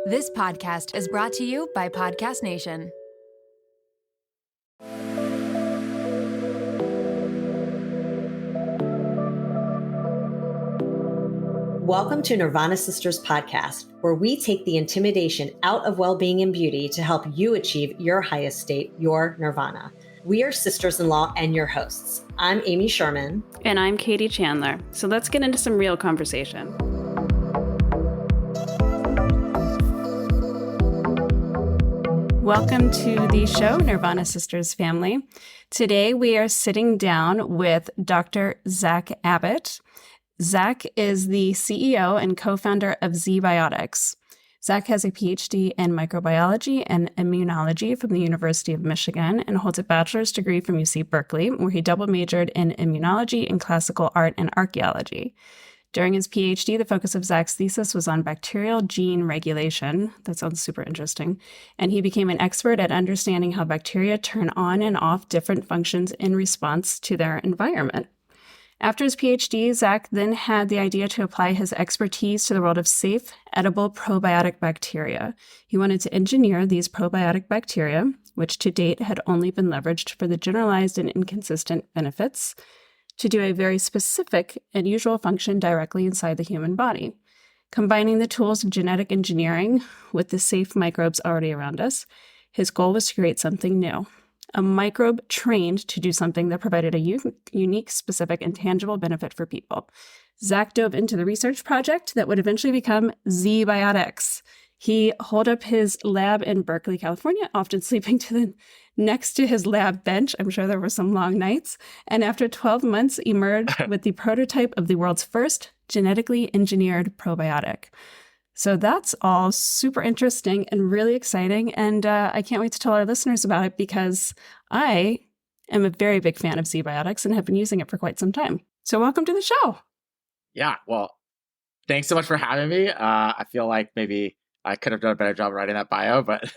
This podcast is brought to you by Podcast Nation. Welcome to Nirvana Sisters podcast, where we take the intimidation out of well-being and beauty to help you achieve your highest state, your nirvana. We are sisters-in-law and your hosts. I'm Amy Sherman. And I'm Katie Chandler. So let's get into some real conversation. Welcome to the show, Nirvana Sisters family. Today we are sitting down with Dr. Zack Abbott. Zack is the CEO and co-founder of ZBiotics. Zack has a PhD in microbiology and immunology from the University of Michigan and holds a bachelor's degree from UC Berkeley, where he double majored in immunology and classical art and archaeology. During his PhD, the focus of Zack's thesis was on bacterial gene regulation. That sounds super interesting. And he became an expert at understanding how bacteria turn on and off different functions in response to their environment. After his PhD, Zack then had the idea to apply his expertise to the world of safe, edible probiotic bacteria. He wanted to engineer these probiotic bacteria, which to date had only been leveraged for the generalized and inconsistent benefits, to do a very specific and usual function directly inside the human body. Combining the tools of genetic engineering with the safe microbes already around us, his goal was to create something new. A microbe trained to do something that provided a unique, specific, and tangible benefit for people. Zack dove into the research project that would eventually become ZBiotics. He holed up his lab in Berkeley, California, often sleeping next to his lab bench. I'm sure there were some long nights. And after 12 months, emerged with the prototype of the world's first genetically engineered probiotic. So that's all super interesting and really exciting. And I can't wait to tell our listeners about it because I am a very big fan of ZBiotics and have been using it for quite some time. So welcome to the show. Yeah, well, thanks so much for having me. I feel like maybe I could have done a better job writing that bio, but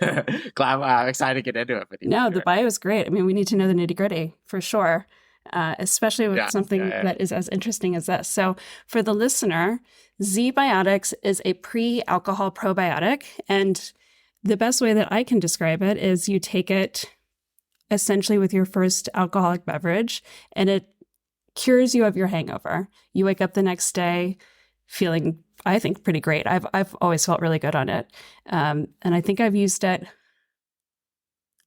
glad I'm excited to get into it with you. No, the bio is great. I mean, we need to know the nitty gritty for sure. Especially with something that is as interesting as this. So for the listener, ZBiotics is a pre-alcohol probiotic. And the best way that I can describe it is you take it essentially with your first alcoholic beverage and it cures you of your hangover. You wake up the next day feeling, I think, pretty great. I've always felt really good on it. And I think I've used it,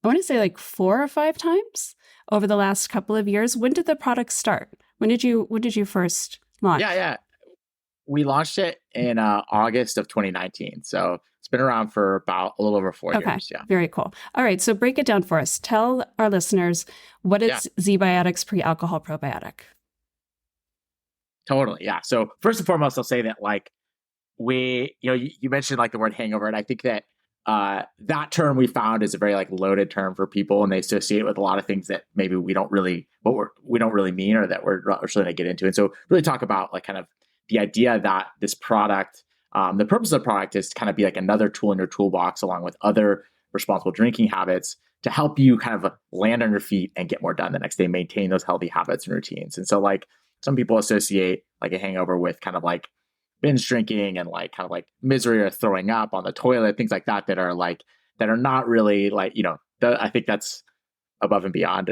I want to say like 4 or 5 times over the last couple of years. When did the product start? When did you first launch? Yeah. We launched it in August of 2019. So it's been around for about a little over 4 years. Yeah. Very cool. All right. So break it down for us. Tell our listeners what is ZBiotics pre-alcohol probiotic. Totally. Yeah. So first and foremost, I'll say that you mentioned like the word hangover. And I think that that term we found is a very like loaded term for people, and they associate it with a lot of things that maybe we don't really mean, or that we're not really going to get into. And so really talk about like kind of the idea that this product, the purpose of the product is to kind of be like another tool in your toolbox along with other responsible drinking habits to help you kind of land on your feet and get more done the next day, maintain those healthy habits and routines. And so like some people associate like a hangover with kind of like binge drinking and like kind of like misery or throwing up on the toilet, things like that are not really like, I think that's above and beyond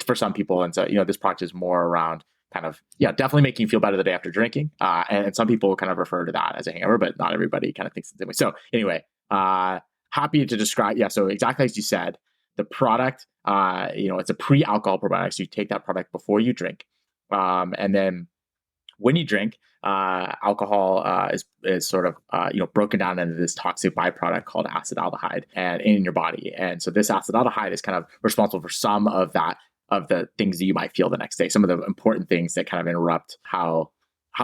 for some people. And so, this product is more around kind of, definitely making you feel better the day after drinking. And some people kind of refer to that as a hangover, but not everybody kind of thinks the same way. So anyway, happy to describe. Yeah. So exactly as you said, the product, it's a pre-alcohol probiotic. So you take that product before you drink. And then when you drink, alcohol is sort of broken down into this toxic byproduct called acetaldehyde and in your body. And so this acetaldehyde is kind of responsible for some of the things that you might feel the next day, some of the important things that kind of interrupt how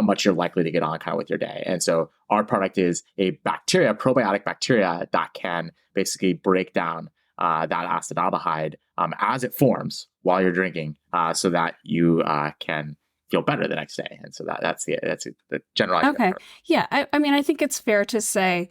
much you're likely to get on kind of with your day. And so our product is a probiotic bacteria that can basically break down that acetaldehyde as it forms while you're drinking, so that you can feel better the next day. And so that's the general idea. Okay. Yeah. I mean, I think it's fair to say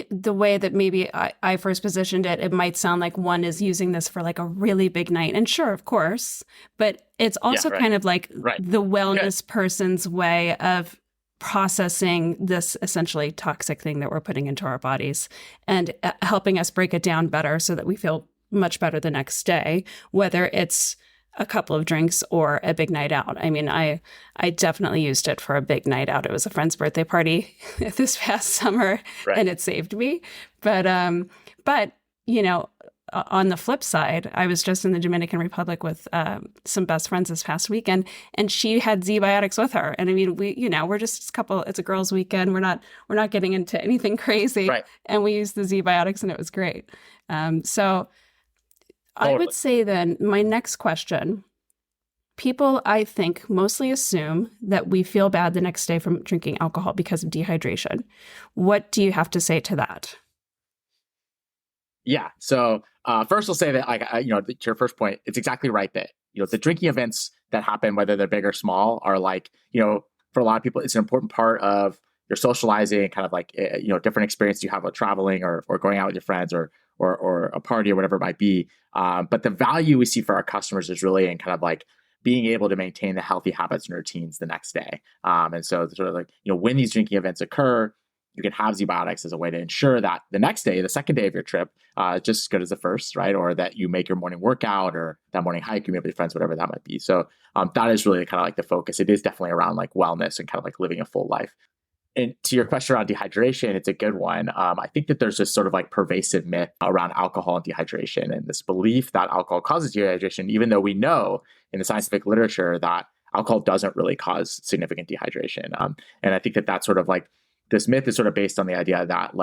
the way that maybe I first positioned it, it might sound like one is using this for like a really big night. And sure, of course, but it's also kind of like the wellness person's way of processing this essentially toxic thing that we're putting into our bodies and helping us break it down better so that we feel much better the next day, whether it's a couple of drinks or a big night out. I mean, I definitely used it for a big night out. It was a friend's birthday party this past summer, Right. and it saved me. But on the flip side, I was just in the Dominican Republic with some best friends this past weekend, and she had ZBiotics with her. And I mean, we're just a couple. It's a girls' weekend. We're not getting into anything crazy, Right. and we used the ZBiotics, and it was great. So Totally. I would say then my next question. People, I think, mostly assume that we feel bad the next day from drinking alcohol because of dehydration. What do you have to say to that? Yeah. So first, I'll say that, to your first point, it's exactly right that the drinking events that happen, whether they're big or small, are for a lot of people, it's an important part of your socializing, kind of different experience you have with traveling or going out with your friends or a party or whatever it might be. But the value we see for our customers is really in kind of being able to maintain the healthy habits and routines the next day. And so sort of when these drinking events occur, you can have ZBiotics as a way to ensure that the next day, the second day of your trip, just as good as the first, right? Or that you make your morning workout or that morning hike, you meet with your friends, whatever that might be. So that is really kind of the focus. It is definitely around wellness and kind of living a full life. And to your question around dehydration, it's a good one. I think that there's this sort of pervasive myth around alcohol and dehydration, and this belief that alcohol causes dehydration, even though we know in the scientific literature that alcohol doesn't really cause significant dehydration. And I think that that's sort of this myth is sort of based on the idea that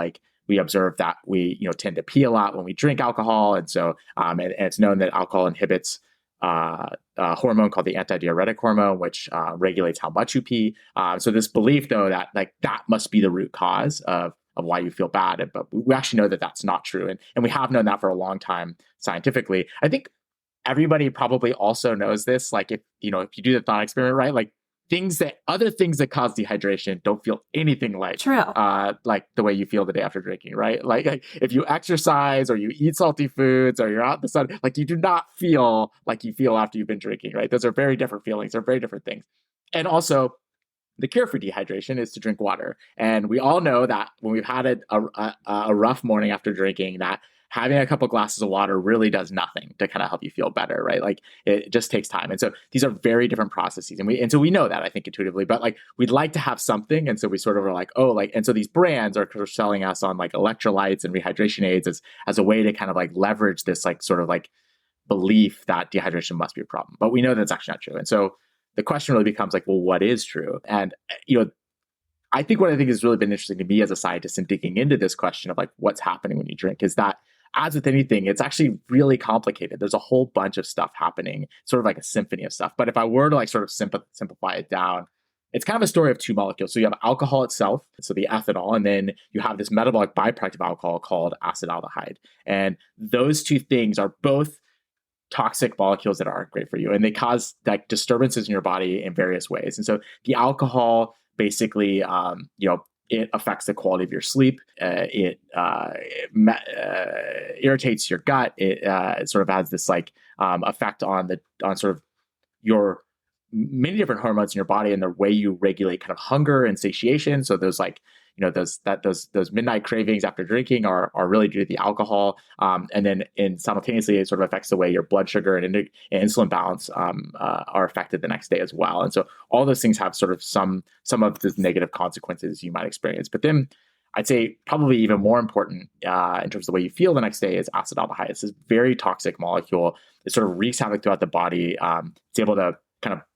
we observe that we tend to pee a lot when we drink alcohol, and so and it's known that alcohol inhibits a hormone called the antidiuretic hormone, which regulates how much you pee. So this belief, though, that that must be the root cause of why you feel bad, but we actually know that that's not true, and we have known that for a long time scientifically. I think everybody probably also knows this. If you do the thought experiment, right? Other things that cause dehydration don't feel anything like True. The way you feel the day after drinking, right? Like if you exercise or you eat salty foods or you're out in the sun, you do not feel like you feel after you've been drinking, right? Those are very different feelings. They're very different things. And also, the cure for dehydration is to drink water. And we all know that when we've had a rough morning after drinking, that having a couple glasses of water really does nothing to kind of help you feel better, right? It just takes time. And so these are very different processes. And so we know that, I think, intuitively, but we'd like to have something. And so we sort of are and so these brands are selling us on electrolytes and rehydration aids as a way to kind of leverage this belief that dehydration must be a problem. But we know that's actually not true. And so the question really becomes well, what is true? And, I think what I think has really been interesting to me as a scientist in digging into this question of what's happening when you drink is that, as with anything, it's actually really complicated. There's a whole bunch of stuff happening, sort of a symphony of stuff. But if I were to sort of simplify it down, it's kind of a story of two molecules. So you have alcohol itself, so the ethanol, and then you have this metabolic byproduct of alcohol called acetaldehyde. And those two things are both toxic molecules that aren't great for you, and they cause disturbances in your body in various ways. And so the alcohol basically, it affects the quality of your sleep. It irritates your gut. It sort of has this effect on sort of your many different hormones in your body and the way you regulate kind of hunger and satiation. So those those midnight cravings after drinking are really due to the alcohol. And then simultaneously, it sort of affects the way your blood sugar and insulin balance are affected the next day as well. And so all those things have sort of some of the negative consequences you might experience. But then I'd say probably even more important in terms of the way you feel the next day is acetaldehyde. It's this very toxic molecule. It sort of wreaks havoc throughout the body. It's able to kind of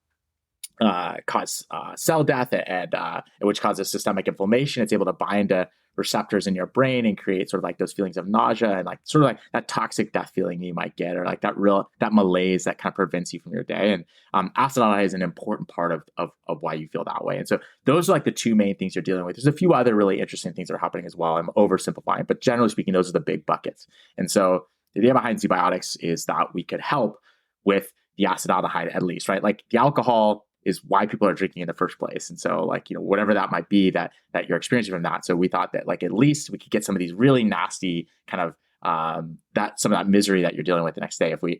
cause cell death and which causes systemic inflammation. It's able to bind to receptors in your brain and create sort of those feelings of nausea and sort of that toxic death feeling you might get, or that malaise that kind of prevents you from your day. And acetaldehyde is an important part of why you feel that way. And so those are the two main things you're dealing with. There's a few other really interesting things that are happening as well. I'm oversimplifying, but generally speaking, those are the big buckets. And so the idea behind ZBiotics is that we could help with the acetaldehyde at least, right? The alcohol is why people are drinking in the first place. And so whatever that might be that you're experiencing from that. So we thought that at least we could get some of these really nasty kind of some of that misery that you're dealing with the next day if we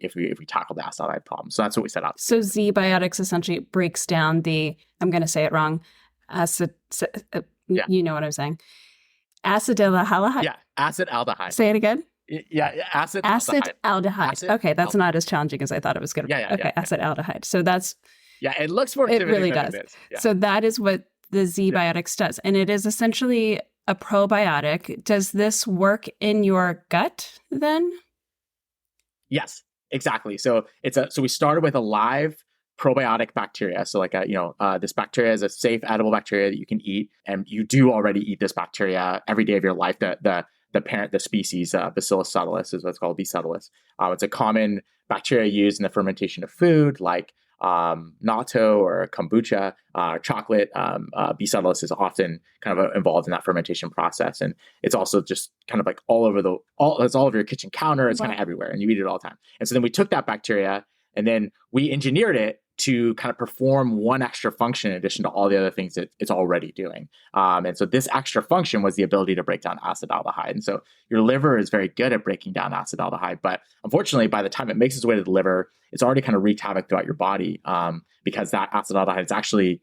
tackle the acetaldehyde problem. So that's what we set out. So ZBiotics essentially breaks down I'm going to say it wrong, acid, Yeah. you know what I'm saying. Acetaldehyde. Yeah, acetaldehyde. Say it again. Yeah, acetaldehyde. Acetaldehyde. Okay, that's not as challenging as I thought it was going to be. Okay, acetaldehyde. So that's... Yeah, it looks more It intimidating really than does. it is. Yeah. So that is what the ZBiotics does. And it is essentially a probiotic. Does this work in your gut then? Yes, exactly. So so we started with a live probiotic bacteria. So this bacteria is a safe edible bacteria that you can eat, and you do already eat this bacteria every day of your life. The parent, the species, Bacillus subtilis is what's called B subtilis. It's a common bacteria used in the fermentation of food, like natto or kombucha, chocolate. B subtilis is often kind of involved in that fermentation process, and it's also just kind of like it's all over your kitchen counter. It's kind of everywhere, and you eat it all the time. And so then we took that bacteria, and then we engineered it to kind of perform one extra function in addition to all the other things that it's already doing. And so this extra function was the ability to break down acetaldehyde. And so your liver is very good at breaking down acetaldehyde, but unfortunately, by the time it makes its way to the liver, it's already kind of wreaked havoc throughout your body, because that acetaldehyde is actually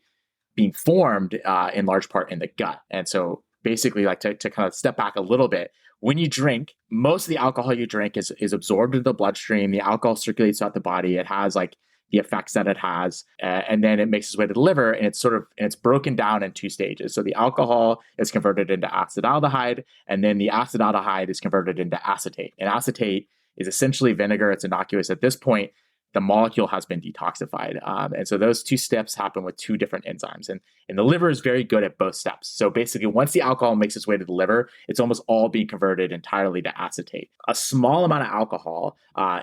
being formed in large part in the gut. And so basically, like to kind of step back a little bit, when you drink, most of the alcohol you drink is absorbed into the bloodstream. The alcohol circulates throughout the body. It has like the effects that it has, and then it makes its way to the liver, and it's broken down in two stages. So the alcohol is converted into acetaldehyde, and then the acetaldehyde is converted into acetate. And acetate is essentially vinegar. It's innocuous. At this point, the molecule has been detoxified. And so those two steps happen with two different enzymes. And the liver is very good at both steps. So basically, once the alcohol makes its way to the liver, it's almost all being converted entirely to acetate. A small amount of alcohol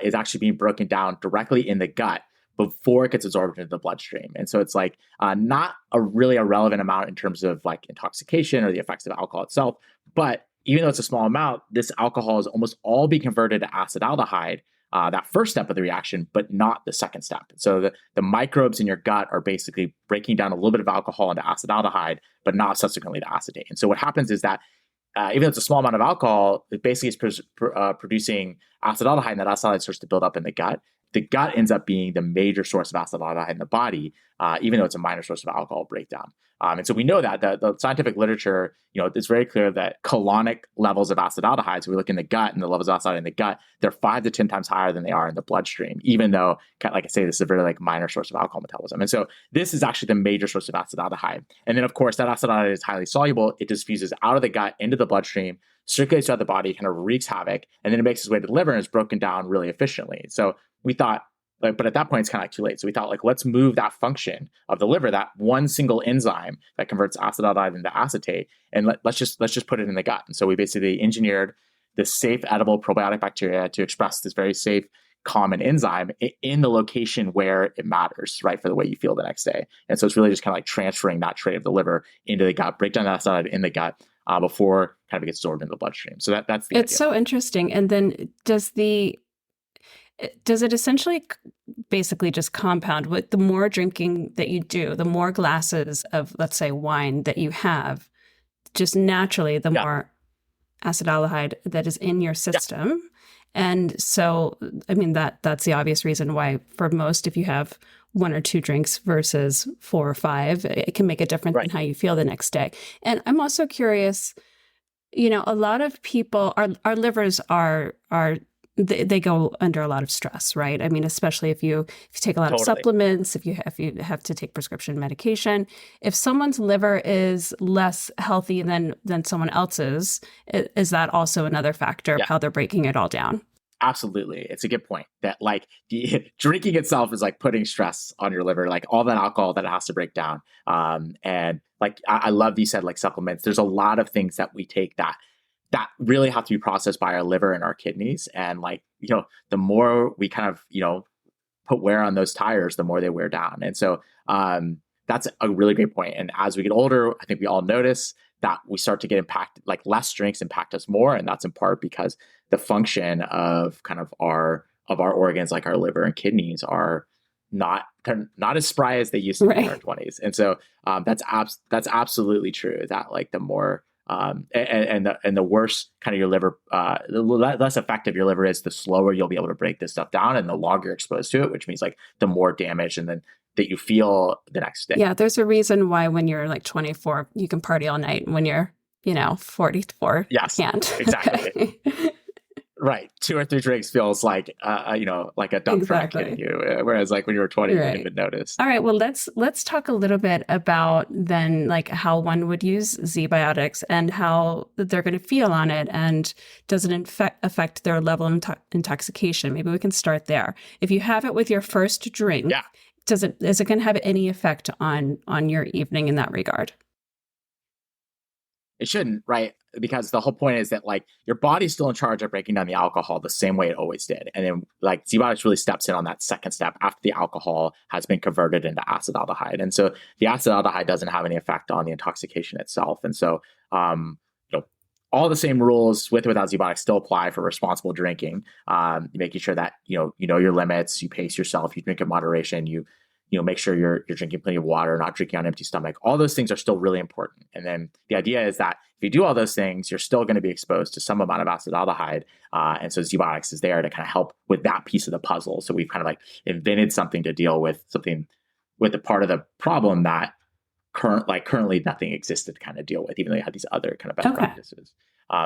is actually being broken down directly in the gut before it gets absorbed into the bloodstream. And so it's like not a really relevant amount in terms of like intoxication or the effects of alcohol itself. But even though it's a small amount, this alcohol is almost all being converted to acetaldehyde, that first step of the reaction, but not the second step. So the microbes in your gut are basically breaking down a little bit of alcohol into acetaldehyde, but not subsequently to acetate. And so what happens is that even though it's a small amount of alcohol, it basically is producing acetaldehyde, and that acetaldehyde starts to build up in the gut. The gut ends up being the major source of acetaldehyde in the body, even though it's a minor source of alcohol breakdown. And so we know that the scientific literature, it's very clear that colonic levels of acetaldehyde, so we look in the gut and the levels of acetaldehyde in the gut, they're 5 to 10 times higher than they are in the bloodstream, even though, like I say, this is a very like minor source of alcohol metabolism. And so this is actually the major source of acetaldehyde. And then of course, that acetaldehyde is highly soluble. It diffuses out of the gut into the bloodstream, circulates throughout the body, kind of wreaks havoc, and then it makes its way to the liver and is broken down really efficiently. So we thought, but at that point, it's kind of like too late. So we thought, let's move that function of the liver, that one single enzyme that converts acetaldehyde into acetate, and let's just put it in the gut. And so we basically engineered this safe edible probiotic bacteria to express this very safe, common enzyme in the location where it matters, right, for the way you feel the next day. And so it's really just kind of like transferring that trait of the liver into the gut, break down that acetaldehyde in the gut before kind of it gets absorbed into the bloodstream. So that's the It's idea. so interesting. And then does it essentially basically just compound with the more drinking that you do, the more glasses of, let's say, wine that you have, just naturally, the more acetaldehyde that is in your system. Yeah. And so, I mean, that's the obvious reason why for most, if you have 1 or 2 drinks versus 4 or 5, it can make a difference in how you feel the next day. And I'm also curious, a lot of people, our livers they go under a lot of stress, right? I mean, especially if you take a lot of supplements, if you have to take prescription medication. If someone's liver is less healthy than someone else's, is that also another factor of how they're breaking it all down? Absolutely. It's a good point that drinking itself is like putting stress on your liver, like all that alcohol that it has to break down. And like, I love you said, like supplements, there's a lot of things that we take that really have to be processed by our liver and our kidneys. And the more we kind of, put wear on those tires, the more they wear down. And so that's a really great point. And as we get older, I think we all notice that we start to get impacted, like less drinks impact us more. And that's in part because the function of kind of our organs, like our liver and kidneys, are not as spry as they used to be in our 20s. And so that's absolutely true that like the more And the worse kind of your liver, the less effective your liver is, the slower you'll be able to break this stuff down, and the longer you're exposed to it, which means like the more damage and then that you feel the next day. Yeah, there's a reason why when you're like 24, you can party all night, and when you're 44, yes, you can't. Exactly. Right. 2 or 3 drinks feels like, like a dump truck hitting you. Whereas like when you were 20, you didn't even notice. All right. Well, let's talk a little bit about then like how one would use ZBiotics and how they're going to feel on it. And does it affect their level of intoxication? Maybe we can start there. If you have it with your first drink, is it going to have any effect on your evening in that regard? It shouldn't, right? Because the whole point is that like your body's still in charge of breaking down the alcohol the same way it always did. And then like ZBiotics really steps in on that second step after the alcohol has been converted into acetaldehyde. And so the acetaldehyde doesn't have any effect on the intoxication itself. And so, all the same rules with or without ZBiotics still apply for responsible drinking, making sure that, you know your limits, you pace yourself, you drink in moderation, you make sure you're drinking plenty of water, not drinking on an empty stomach. All those things are still really important. And then the idea is that if you do all those things, you're still going to be exposed to some amount of acetaldehyde. And so ZBiotics is there to kind of help with that piece of the puzzle. So we've kind of like invented something to deal with the part of the problem that currently nothing existed to kind of deal with, even though you had these other kind of best practices.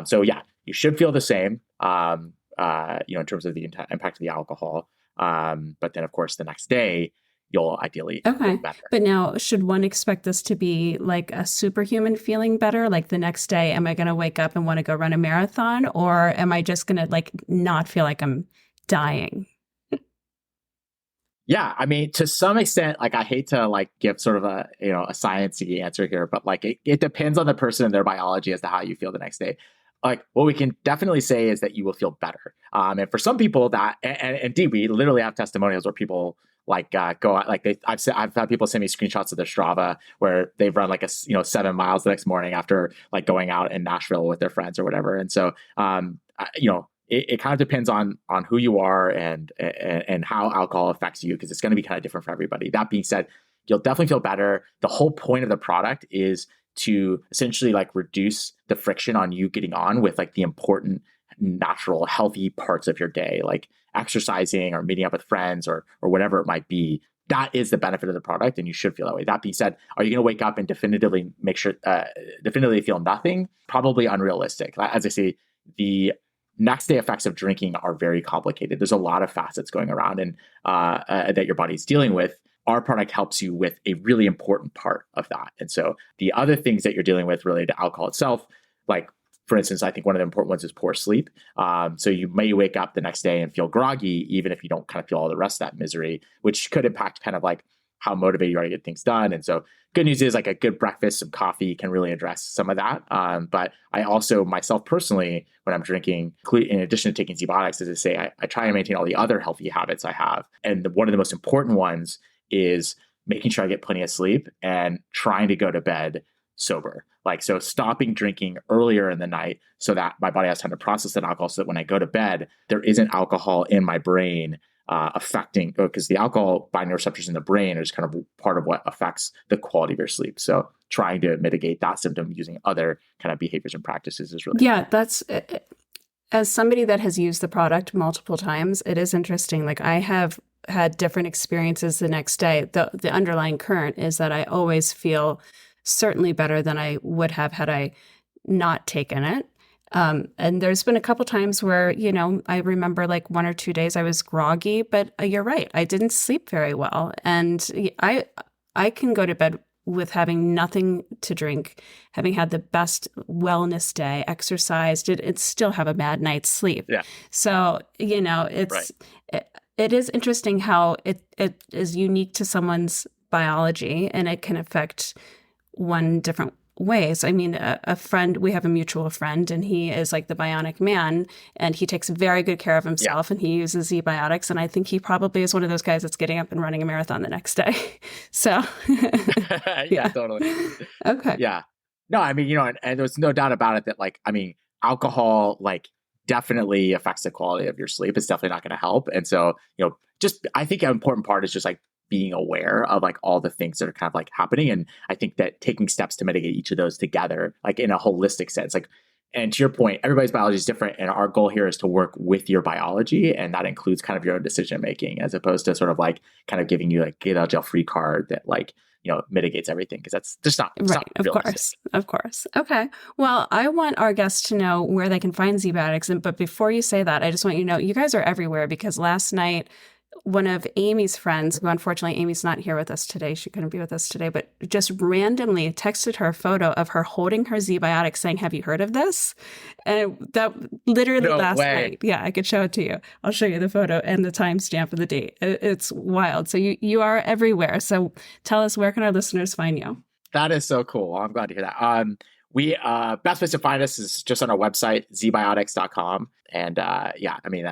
So yeah, you should feel the same, in terms of the impact of the alcohol. But then of course the next day, you'll ideally feel better. But now, should one expect this to be like a superhuman feeling better? Like the next day, am I going to wake up and want to go run a marathon? Or am I just going to like not feel like I'm dying? Yeah, I mean, to some extent, like I hate to like give sort of a sciencey answer here, but like it depends on the person and their biology as to how you feel the next day. Like what we can definitely say is that you will feel better. And for some people that, and indeed, we literally have testimonials where people like go out, like I've had people send me screenshots of their Strava where they've run like 7 miles the next morning after like going out in Nashville with their friends or whatever. And so, it kind of depends on who you are and how alcohol affects you, because it's going to be kind of different for everybody. That being said, you'll definitely feel better. The whole point of the product is to essentially like reduce the friction on you getting on with like the important, natural, healthy parts of your day, like exercising or meeting up with friends or whatever it might be. That is the benefit of the product, and you should feel that way. That being said, are you going to wake up and definitively feel nothing? Probably unrealistic. As I say, the next day effects of drinking are very complicated. There's a lot of facets going around and that your body's dealing with. Our product helps you with a really important part of that. And so the other things that you're dealing with related to alcohol itself, like for instance, I think one of the important ones is poor sleep. So you may wake up the next day and feel groggy, even if you don't kind of feel all the rest of that misery, which could impact kind of like how motivated you are to get things done. And so good news is like a good breakfast, some coffee can really address some of that. But I also myself personally, when I'm drinking, in addition to taking ZBiotics, as I say, I try to maintain all the other healthy habits I have. And one of the most important ones is making sure I get plenty of sleep and trying to go to bed sober. Like, so stopping drinking earlier in the night so that my body has time to process that alcohol, so that when I go to bed, there isn't alcohol in my brain affecting, because the alcohol binding receptors in the brain is kind of part of what affects the quality of your sleep. So trying to mitigate that symptom using other kind of behaviors and practices is really important. That's, as somebody that has used the product multiple times, it is interesting. Like I have had different experiences the next day. The underlying current is that I always feel certainly better than I would have had I not taken it. And there's been a couple times where, I remember like 1 or 2 days I was groggy, but you're right. I didn't sleep very well. And I can go to bed with having nothing to drink, having had the best wellness day, exercised, it still have a bad night's sleep. Yeah. So, it's, right. It is interesting how it is unique to someone's biology, and it can affect one different ways. I mean, a friend, we have a mutual friend, and he is like the bionic man, and he takes very good care of himself, and he uses ZBiotics. And I think he probably is one of those guys that's getting up and running a marathon the next day. So yeah, totally. Okay. Yeah. No, I mean, and there's no doubt about it that like, I mean, alcohol, like, definitely affects the quality of your sleep. It's definitely not going to help. And so, just, I think an important part is just like being aware of like all the things that are kind of like happening. And I think that taking steps to mitigate each of those together, like in a holistic sense, like, and to your point, everybody's biology is different. And our goal here is to work with your biology. And that includes kind of your own decision making, as opposed to sort of like kind of giving you like get out of jail free card that like, mitigates everything, because that's just not right. Not Of course. Okay. Well, I want our guests to know where they can find ZBiotics. But before you say that, I just want you to know you guys are everywhere, because last night, one of Amy's friends, who unfortunately Amy's not here with us today, she couldn't be with us today, but just randomly texted her a photo of her holding her ZBiotics saying, "Have you heard of this?" And that literally last night. Yeah, I could show it to you. I'll show you the photo and the timestamp of the date. It's wild. So you are everywhere. So tell us, where can our listeners find you? That is so cool. I'm glad to hear that. We best place to find us is just on our website, ZBiotics.com. And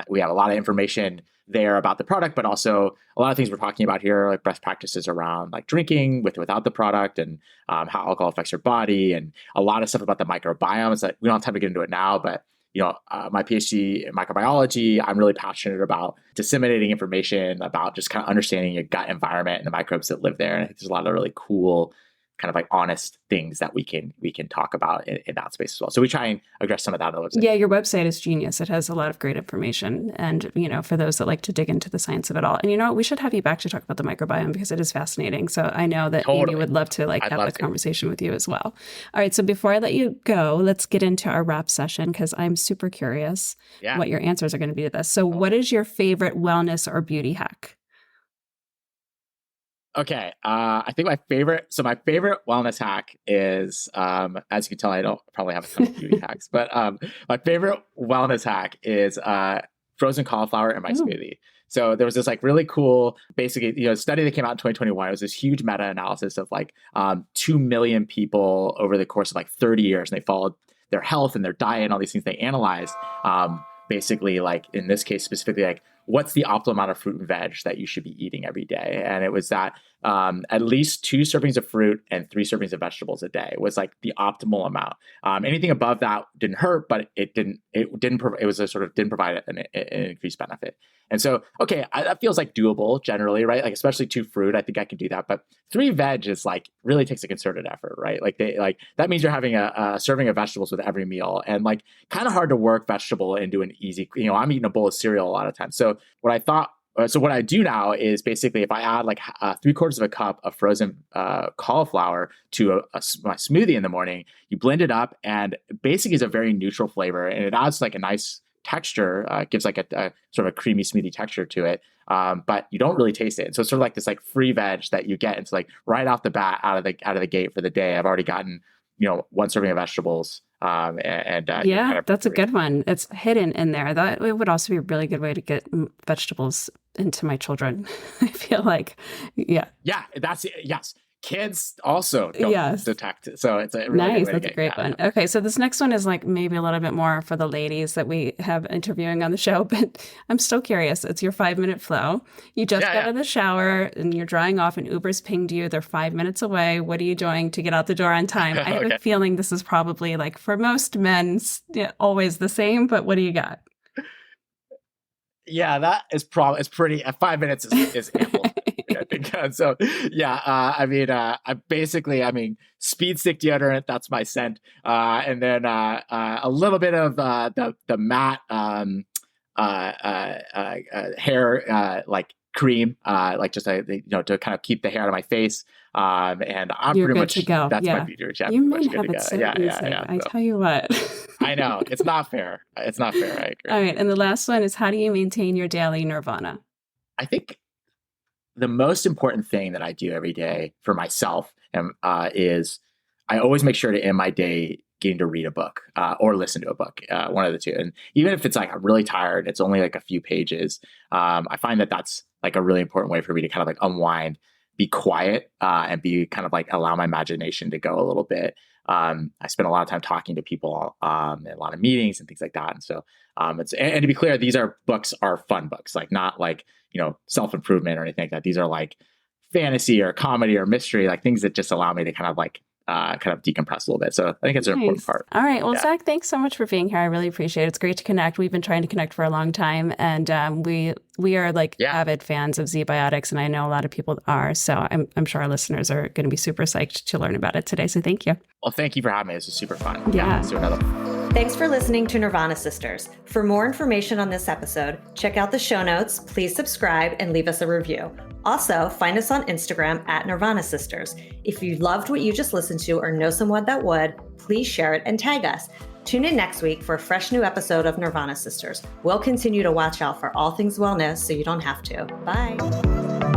we have a lot of information there about the product, but also a lot of things we're talking about here, like best practices around like drinking with or without the product, and how alcohol affects your body, and a lot of stuff about the microbiomes that we don't have time to get into it now. But my PhD in microbiology, I'm really passionate about disseminating information about just kind of understanding your gut environment and the microbes that live there. And I think there's a lot of really cool kind of like honest things that we can talk about in that space as well. So we try and address some of that on the website. Yeah, your website is genius. It has a lot of great information. And, for those that like to dig into the science of it all. And we should have you back to talk about the microbiome, because it is fascinating. So I know that Amy would love to have this conversation with you as well. All right. So before I let you go, let's get into our wrap session, because I'm super curious what your answers are going to be to this. So what is your favorite wellness or beauty hack? Okay. I think my favorite wellness hack is, as you can tell, I don't probably have a ton of beauty hacks, but my favorite wellness hack is frozen cauliflower in my smoothie. So there was this like really cool, basically, study that came out in 2021. It was this huge meta-analysis of like 2 million people over the course of like 30 years. And they followed their health and their diet and all these things. They analyzed basically, like in this case specifically, like what's the optimal amount of fruit and veg that you should be eating every day. And it was that at least 2 servings of fruit and 3 servings of vegetables a day was like the optimal amount. Anything above that didn't hurt, but it didn't provide an increased benefit. And so, that feels like doable generally, right? Like especially 2 fruit, I think I can do that. But 3 veg is like really takes a concerted effort, right? Like that means you're having a serving of vegetables with every meal, and like kind of hard to work vegetable into an easy. I'm eating a bowl of cereal a lot of times. So what I do now is basically if I add like 3/4 of a cup of frozen cauliflower to my smoothie in the morning, you blend it up, and basically it's a very neutral flavor, and it adds like a nice texture, gives like a sort of a creamy smoothie texture to it, but you don't really taste it. So it's sort of like this like free veg that you get. It's like right off the bat, out of the gate for the day, I've already gotten 1 serving of vegetables. That's a good one. It's hidden in there. That it would also be a really good way to get vegetables into my children. I feel like, that's it. Yes. Kids also don't detect it. So it's a really nice. Good way That's a great one. Okay. So this next one is like maybe a little bit more for the ladies that we have interviewing on the show, but I'm still curious. It's your 5-minute flow. You just got out of the shower and you're drying off, and Uber's pinged you. They're 5 minutes away. What are you doing to get out the door on time? I have a feeling this is probably like for most men, always the same, but what do you got? Yeah, that is probably, it's pretty, 5 minutes is ample. I think. So speed stick deodorant, that's my scent. And then a little bit of the matte hair like cream, like just to kind of keep the hair out of my face. And I'm You're pretty good much to go. That's my beauty routine. You might have it so easy. I tell you what. I know it's not fair. It's not fair. I agree. All right, and the last one is, how do you maintain your daily nirvana? I think the most important thing that I do every day for myself is I always make sure to end my day getting to read a book or listen to a book, one of the two. And even if it's like I'm really tired, it's only like a few pages. I find that that's like a really important way for me to kind of like unwind, be quiet, and be kind of like allow my imagination to go a little bit. I spend a lot of time talking to people, and a lot of meetings and things like that. And so, and to be clear, these books are fun books, like not like, self-improvement or anything like that. These are like fantasy or comedy or mystery, like things that just allow me to kind of like kind of decompress a little bit. So I think it's an important part. All right. Well, Zach, thanks so much for being here. I really appreciate it. It's great to connect. We've been trying to connect for a long time, and we are like avid fans of ZBiotics, and I know a lot of people are. So I'm sure our listeners are going to be super psyched to learn about it today. So thank you. Well, thank you for having me. This was super fun. Yeah. Let's do another one. Thanks for listening to Nirvana Sisters. For more information on this episode, check out the show notes, please subscribe, and leave us a review. Also, find us on Instagram at Nirvana Sisters. If you loved what you just listened to or know someone that would, please share it and tag us. Tune in next week for a fresh new episode of Nirvana Sisters. We'll continue to watch out for all things wellness so you don't have to. Bye.